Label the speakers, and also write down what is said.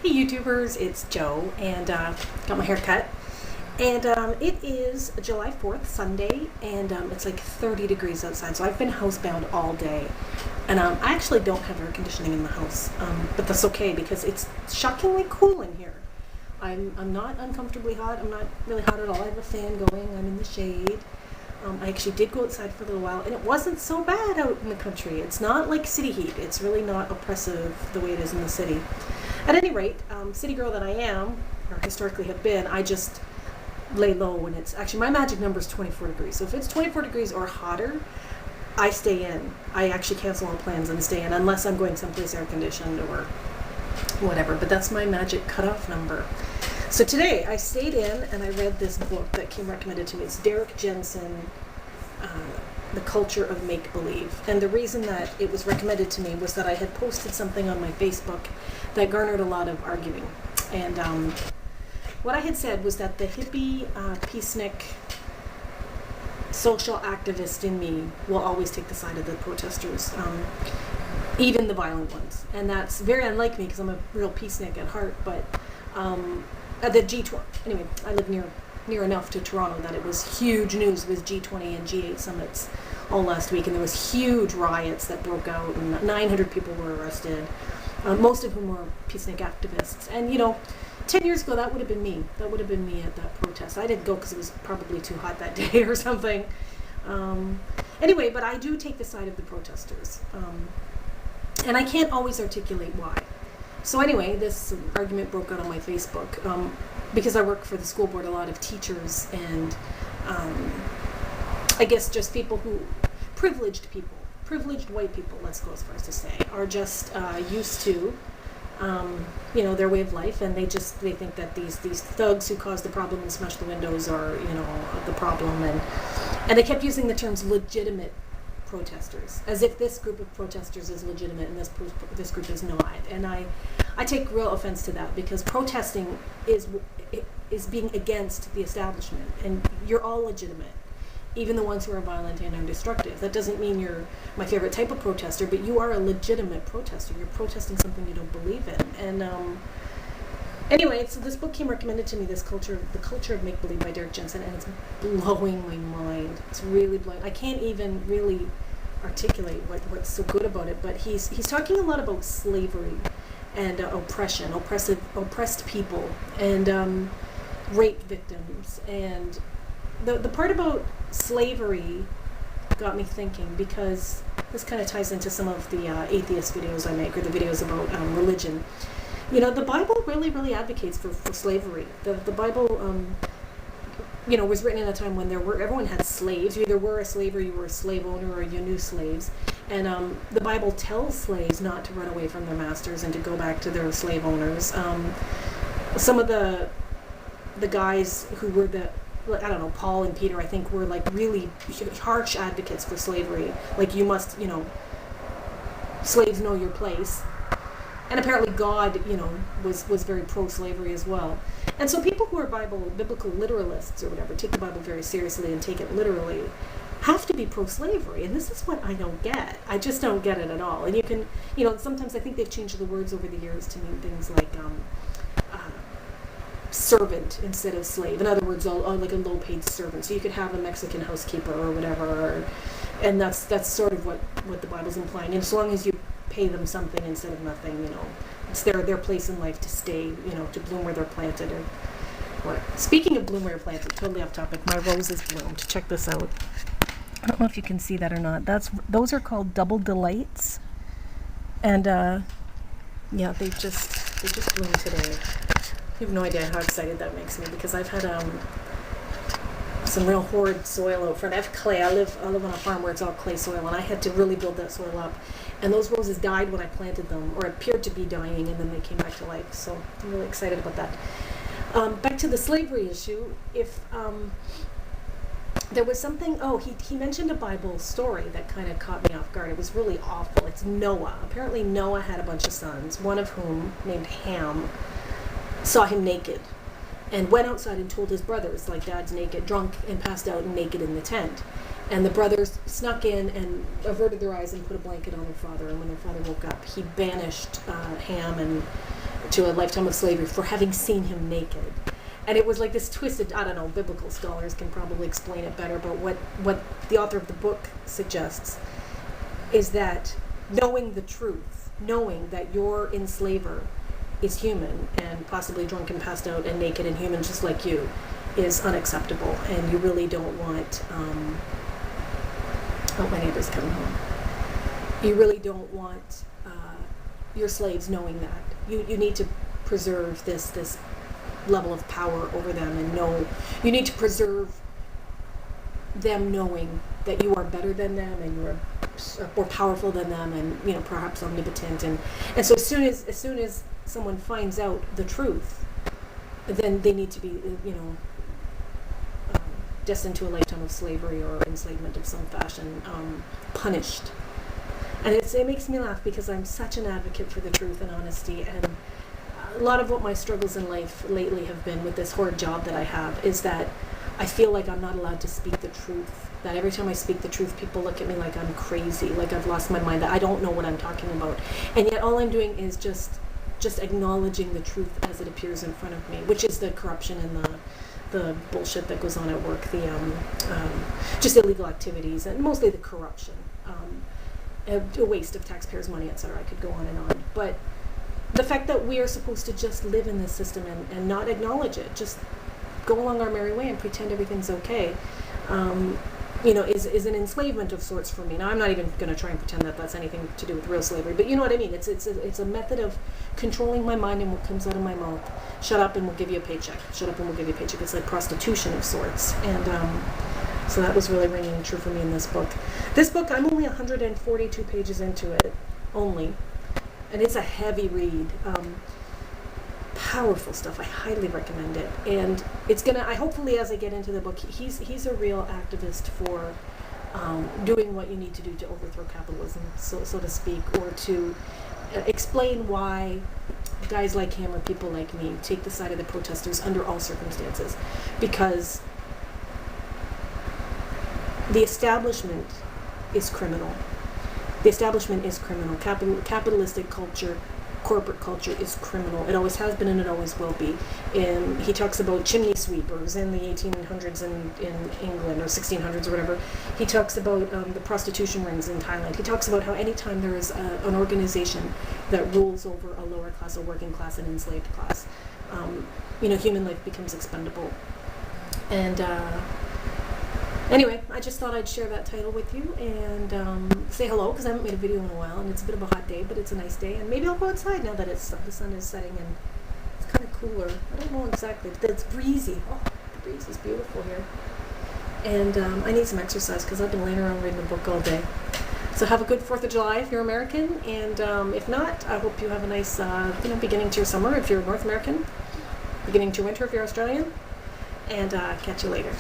Speaker 1: Hey YouTubers, it's Joe, and got my hair cut. And it is July 4th, Sunday, and it's like 30 degrees outside, so I've been housebound all day. And I actually don't have air conditioning in the house, but that's okay because it's shockingly cool in here. I'm not uncomfortably hot, I'm not really hot at all. I have a fan going, I'm in the shade. I actually did go outside for a little while, and it wasn't so bad out in the country. It's not like city heat. It's really not oppressive the way it is in the city. At any rate, city girl that I am, or historically have been, I just lay low when it's, actually my magic number is 24 degrees. So if it's 24 degrees or hotter, I stay in. I actually cancel all plans and stay in, unless I'm going someplace air conditioned or whatever. But that's my magic cutoff number. So today I stayed in and I read this book that came recommended to me. It's Derrick Jensen, The Culture of Make-Believe. And the reason that it was recommended to me was that I had posted something on my Facebook that garnered a lot of arguing. And what I had said was that the hippie, peacenik, social activist in me will always take the side of the protesters, even the violent ones. And that's very unlike me because I'm a real peacenik at heart, but the G20, anyway, I live near enough to Toronto that it was huge news with G20 and G8 summits all last week, and there was huge riots that broke out, and 900 people were arrested, most of whom were peacenik activists. And 10 years ago, that would have been me. That would have been me at that protest. I didn't go because it was probably too hot that day or something. Anyway, but I do take the side of the protesters, and I can't always articulate why. So anyway, this argument broke out on my Facebook because I work for the school board. A lot of teachers and I guess just people who, privileged white people, let's go as far as to say, are just used to their way of life, and they think that these thugs who caused the problem and smashed the windows are the problem, and they kept using the terms legitimate protesters, as if this group of protesters is legitimate and this group is not. And I take real offense to that, because protesting is being against the establishment, and you're all legitimate, even the ones who are violent and are destructive. That doesn't mean you're my favorite type of protester, but you are a legitimate protester. You're protesting something you don't believe in. And anyway, so this book came recommended to me, The Culture of Make-Believe by Derrick Jensen, and it's blowing my mind. It's really blowing. I can't even really articulate what's so good about it, but he's talking a lot about slavery and oppression, oppressed people, and rape victims. And the part about slavery got me thinking, because this kind of ties into some of the atheist videos I make, or the videos about religion. The Bible really advocates for slavery. The Bible, was written in a time when everyone had slaves. You either were a slave, or you were a slave owner, or you knew slaves. And the Bible tells slaves not to run away from their masters and to go back to their slave owners. Some of the guys who were Paul and Peter, I think, were like really harsh advocates for slavery. Like, you must, slaves know your place. And apparently God, was very pro-slavery as well. And so people who are biblical literalists or whatever, take the Bible very seriously and take it literally, have to be pro-slavery. And this is what I don't get. I just don't get it at all. And you can, sometimes I think they've changed the words over the years to mean things like servant instead of slave. In other words, like a low-paid servant. So you could have a Mexican housekeeper or whatever, and that's sort of what the Bible's implying. And as long as you pay them something instead of nothing, it's their place in life to stay, to bloom where they're planted. Or what? Speaking of bloom where you're planted, totally off topic, my roses bloomed. Check this out. I don't know if you can see that or not. Those are called Double Delights, and yeah, they just bloomed today. You have no idea how excited that makes me, because I've had some real horrid soil out front. I have clay. I live on a farm where it's all clay soil, and I had to really build that soil up. And those roses died when I planted them, or appeared to be dying, and then they came back to life. So I'm really excited about that. Back to the slavery issue. If there was something, he mentioned a Bible story that kind of caught me off guard. It was really awful. It's Noah. Apparently Noah had a bunch of sons, one of whom, named Ham, saw him naked and went outside and told his brothers, like, Dad's naked, drunk, and passed out and naked in the tent. And the brothers snuck in and averted their eyes and put a blanket on their father. And when their father woke up, he banished Ham and to a lifetime of slavery for having seen him naked. And it was like this twisted, I don't know, biblical scholars can probably explain it better, but what the author of the book suggests is that knowing the truth, knowing that your enslaver is human and possibly drunk and passed out and naked and human just like you, is unacceptable, and you really don't want, oh, my neighbor's coming home. You really don't want your slaves knowing that. You need to preserve this level of power over them, and you need to preserve them knowing that you are better than them, and you are more powerful than them, and perhaps omnipotent, and so as soon as someone finds out the truth, then they need to be destined to a lifetime of slavery or enslavement of some fashion, punished. And it makes me laugh because I'm such an advocate for the truth and honesty, and a lot of what my struggles in life lately have been with this horrid job that I have is that I feel like I'm not allowed to speak the truth. That every time I speak the truth, people look at me like I'm crazy, like I've lost my mind, that I don't know what I'm talking about. And yet all I'm doing is just acknowledging the truth as it appears in front of me, which is the corruption and the bullshit that goes on at work, the just illegal activities, and mostly the corruption, a waste of taxpayers' money, etc. I could go on and on. But the fact that we are supposed to just live in this system and not acknowledge it, just go along our merry way and pretend everything's okay, is an enslavement of sorts for me. Now, I'm not even going to try and pretend that that's anything to do with real slavery, but you know what I mean. It's a method of controlling my mind and what comes out of my mouth. Shut up and we'll give you a paycheck. Shut up and we'll give you a paycheck. It's like prostitution of sorts. And so that was really ringing true for me in this book. This book, I'm only 142 pages into it, only. And it's a heavy read. Powerful stuff. I highly recommend it. And it's I hopefully as I get into the book, he's a real activist for doing what you need to do to overthrow capitalism, so to speak, or to explain why guys like him or people like me take the side of the protesters under all circumstances. Because the establishment is criminal. The establishment is criminal. Capitalistic culture, corporate culture is criminal. It always has been and it always will be. He talks about chimney sweepers in the 1800s in England, or 1600s or whatever. He talks about the prostitution rings in Thailand. He talks about how anytime there is an organization that rules over a lower class, a working class, an enslaved class, human life becomes expendable. And anyway, I just thought I'd share that title with you and say hello, because I haven't made a video in a while, and it's a bit of a hot day, but it's a nice day, and maybe I'll go outside now that the sun is setting and it's kind of cooler. I don't know exactly, but it's breezy. Oh, the breeze is beautiful here. And I need some exercise because I've been laying around reading a book all day. So have a good 4th of July if you're American, and if not, I hope you have a nice beginning to your summer if you're North American, beginning to your winter if you're Australian, and catch you later.